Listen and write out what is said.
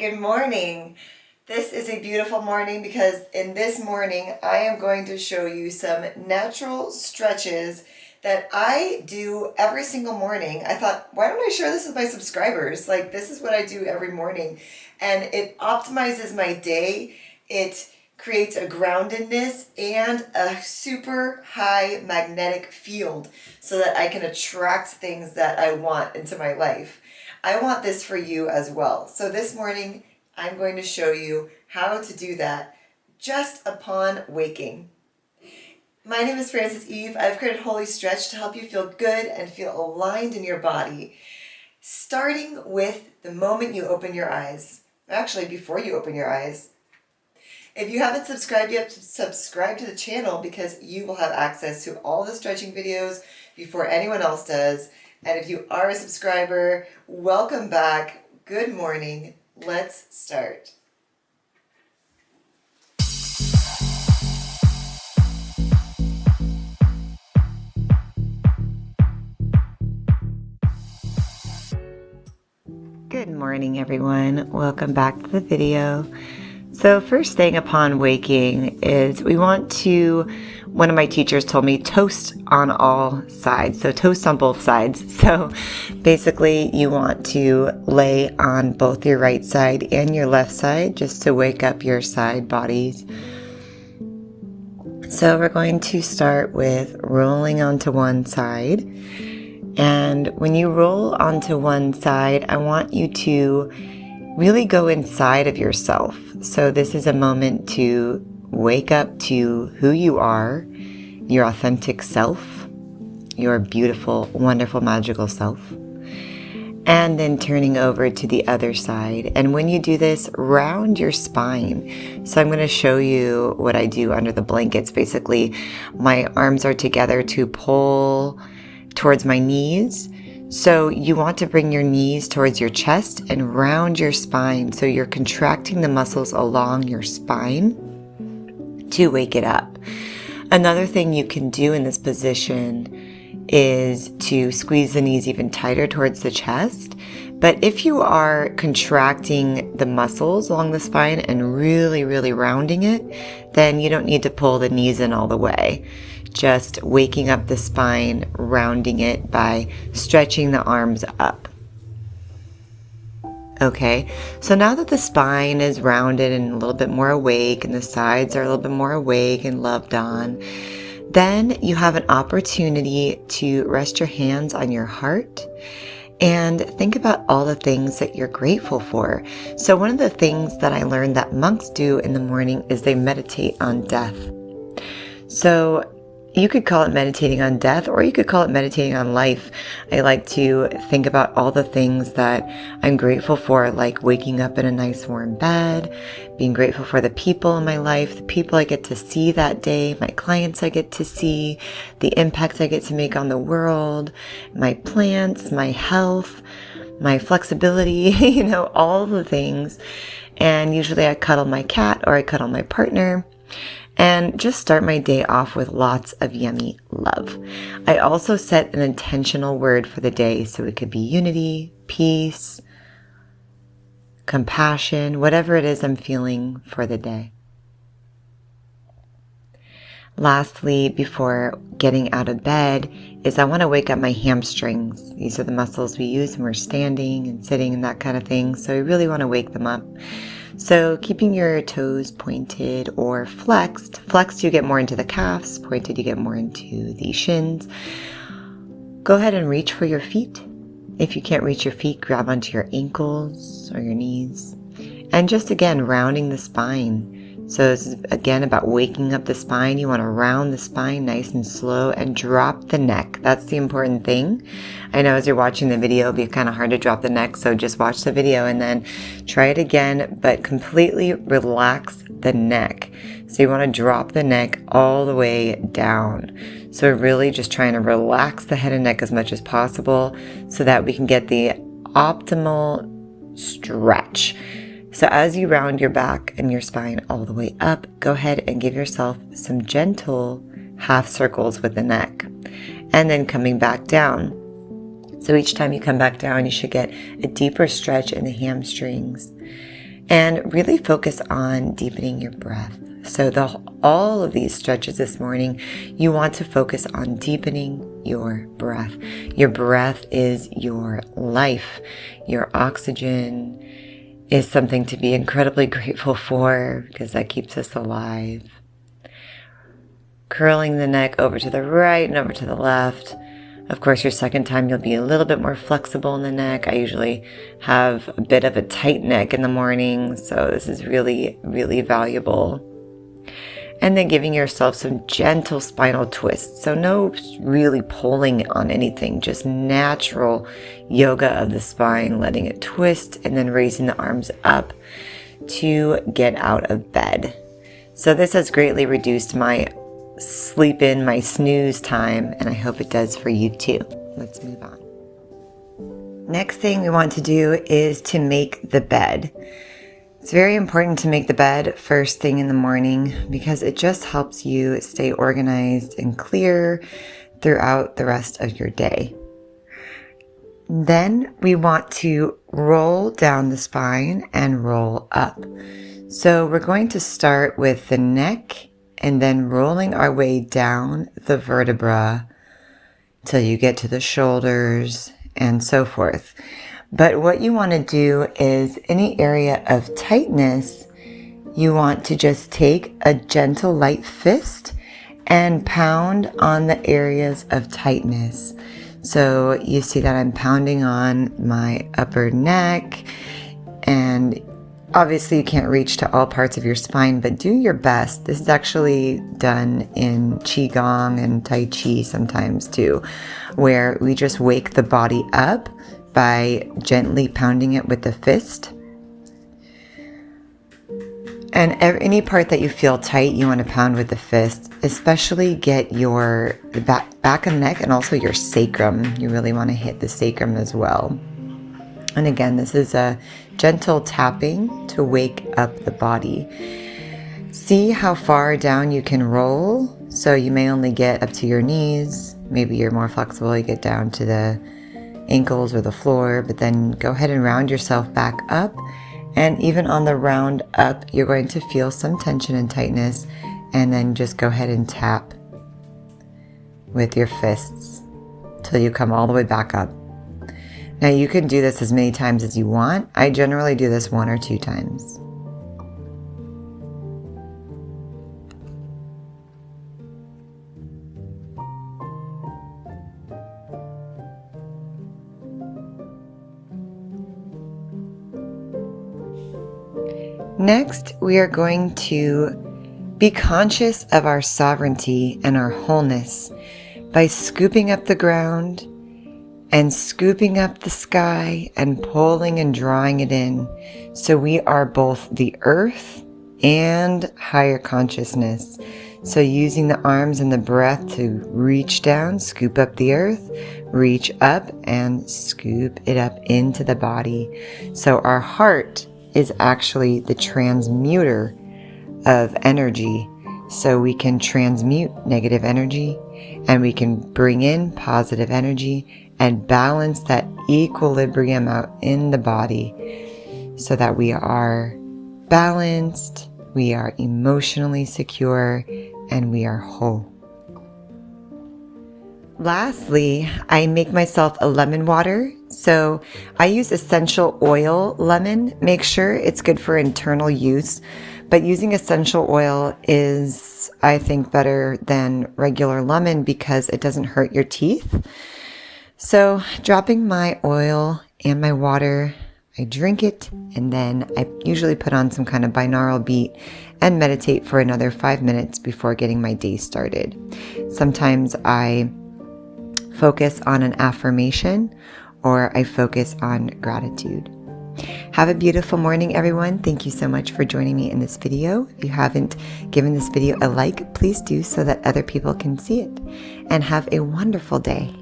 good morning. This is a beautiful morning because in this morning I am going to show you some natural stretches that I do every single morning. I thought, why don't I share this with my subscribers? Like, this is what I do every morning, and it optimizes my day. It creates a groundedness and a super high magnetic field so that I can attract things that I want into my life. I want this for you as well. So this morning, I'm going to show you how to do that just upon waking. My name is Frances Eve. I've created Holistretch to help you feel good and feel aligned in your body, starting with the moment you open your eyes. Actually, before you open your eyes. If you haven't subscribed yet, subscribe to the channel because you will have access to all the stretching videos before anyone else does. And if you are a subscriber, welcome back. Good morning. Let's start. Good morning, everyone. Welcome back to the video. So first thing upon waking is we want to, one of my teachers told me, toast on all sides. So toast on both sides. So basically you want to lay on both your right side and your left side just to wake up your side bodies. So we're going to start with rolling onto one side. And when you roll onto one side, I want you to really go inside of yourself. So this is a moment to wake up to who you are, your authentic self, your beautiful, wonderful, magical self, and then turning over to the other side. And when you do this, round your spine. So I'm going to show you what I do under the blankets. Basically, my arms are together to pull towards my knees. So you want to bring your knees towards your chest and round your spine. So you're contracting the muscles along your spine to wake it up. Another thing you can do in this position is to squeeze the knees even tighter towards the chest. But if you are contracting the muscles along the spine and really, really rounding it, then you don't need to pull the knees in all the way. Just waking up the spine, rounding it by stretching the arms up. Okay, so now that the spine is rounded and a little bit more awake and the sides are a little bit more awake and loved on, then you have an opportunity to rest your hands on your heart and think about all the things that you're grateful for. So one of the things that I learned that monks do in the morning is they meditate on death. So you could call it meditating on death, or you could call it meditating on life. I like to think about all the things that I'm grateful for, like waking up in a nice warm bed, being grateful for the people in my life, the people I get to see that day, my clients I get to see, the impact I get to make on the world, my plants, my health, my flexibility, all the things. And usually I cuddle my cat or I cuddle my partner. And just start my day off with lots of yummy love. I also set an intentional word for the day, so it could be unity, peace, compassion, whatever it is I'm feeling for the day. Lastly, before getting out of bed, is I want to wake up my hamstrings. These are the muscles we use when we're standing and sitting and that kind of thing, so I really want to wake them up. So keeping your toes pointed or flexed. Flexed, you get more into the calves. Pointed, you get more into the shins. Go ahead and reach for your feet. If you can't reach your feet, grab onto your ankles or your knees. And just again, rounding the spine. So this is again about waking up the spine. You want to round the spine nice and slow and drop the neck. That's the important thing. I know as you're watching the video, it'll be kind of hard to drop the neck. So just watch the video and then try it again, but completely relax the neck. So you want to drop the neck all the way down. So we're really just trying to relax the head and neck as much as possible so that we can get the optimal stretch. So as you round your back and your spine all the way up, go ahead and give yourself some gentle half circles with the neck. And then coming back down. So each time you come back down, you should get a deeper stretch in the hamstrings. And really focus on deepening your breath. So all of these stretches this morning, you want to focus on deepening your breath. Your breath is your life. Your oxygen is something to be incredibly grateful for because that keeps us alive. Curling the neck over to the right and over to the left. Of course, your second time, you'll be a little bit more flexible in the neck. I usually have a bit of a tight neck in the morning, so this is really, really valuable. And then giving yourself some gentle spinal twists. So no really pulling on anything, just natural yoga of the spine, letting it twist and then raising the arms up to get out of bed. So this has greatly reduced my sleep in, my snooze time, and I hope it does for you too. Let's move on. Next thing we want to do is to make the bed. It's very important to make the bed first thing in the morning because it just helps you stay organized and clear throughout the rest of your day. Then we want to roll down the spine and roll up. So we're going to start with the neck and then rolling our way down the vertebra till you get to the shoulders and so forth. But what you want to do is any area of tightness, you want to just take a gentle light fist and pound on the areas of tightness. So you see that I'm pounding on my upper neck, and obviously you can't reach to all parts of your spine, but do your best. This is actually done in Qigong and Tai Chi sometimes too, where we just wake the body up by gently pounding it with the fist. And any part that you feel tight, you want to pound with the fist, especially get your back of the neck and also your sacrum. You really want to hit the sacrum as well. And again, this is a gentle tapping to wake up the body. See how far down you can roll. So you may only get up to your knees. Maybe you're more flexible, you get down to the ankles or the floor, but then go ahead and round yourself back up. And even on the round up, you're going to feel some tension and tightness, and then just go ahead and tap with your fists till you come all the way back up. Now you can do this as many times as you want. I generally do this 1 or 2 times. Next, we are going to be conscious of our sovereignty and our wholeness by scooping up the ground and scooping up the sky and pulling and drawing it in. So we are both the earth and higher consciousness. So using the arms and the breath to reach down, scoop up the earth, reach up and scoop it up into the body. So our heart is actually the transmuter of energy. So we can transmute negative energy and we can bring in positive energy and balance that equilibrium out in the body so that we are balanced, we are emotionally secure, and we are whole. Lastly, I make myself a lemon water. So I use essential oil lemon. Make sure it's good for internal use, but using essential oil is, I think, better than regular lemon because it doesn't hurt your teeth. So dropping my oil and my water, I drink it, and then I usually put on some kind of binaural beat and meditate for another 5 minutes before getting my day started. Sometimes I focus on an affirmation or I focus on gratitude. Have a beautiful morning, everyone. Thank you so much for joining me in this video. If you haven't given this video a like, please do so that other people can see it. And have a wonderful day.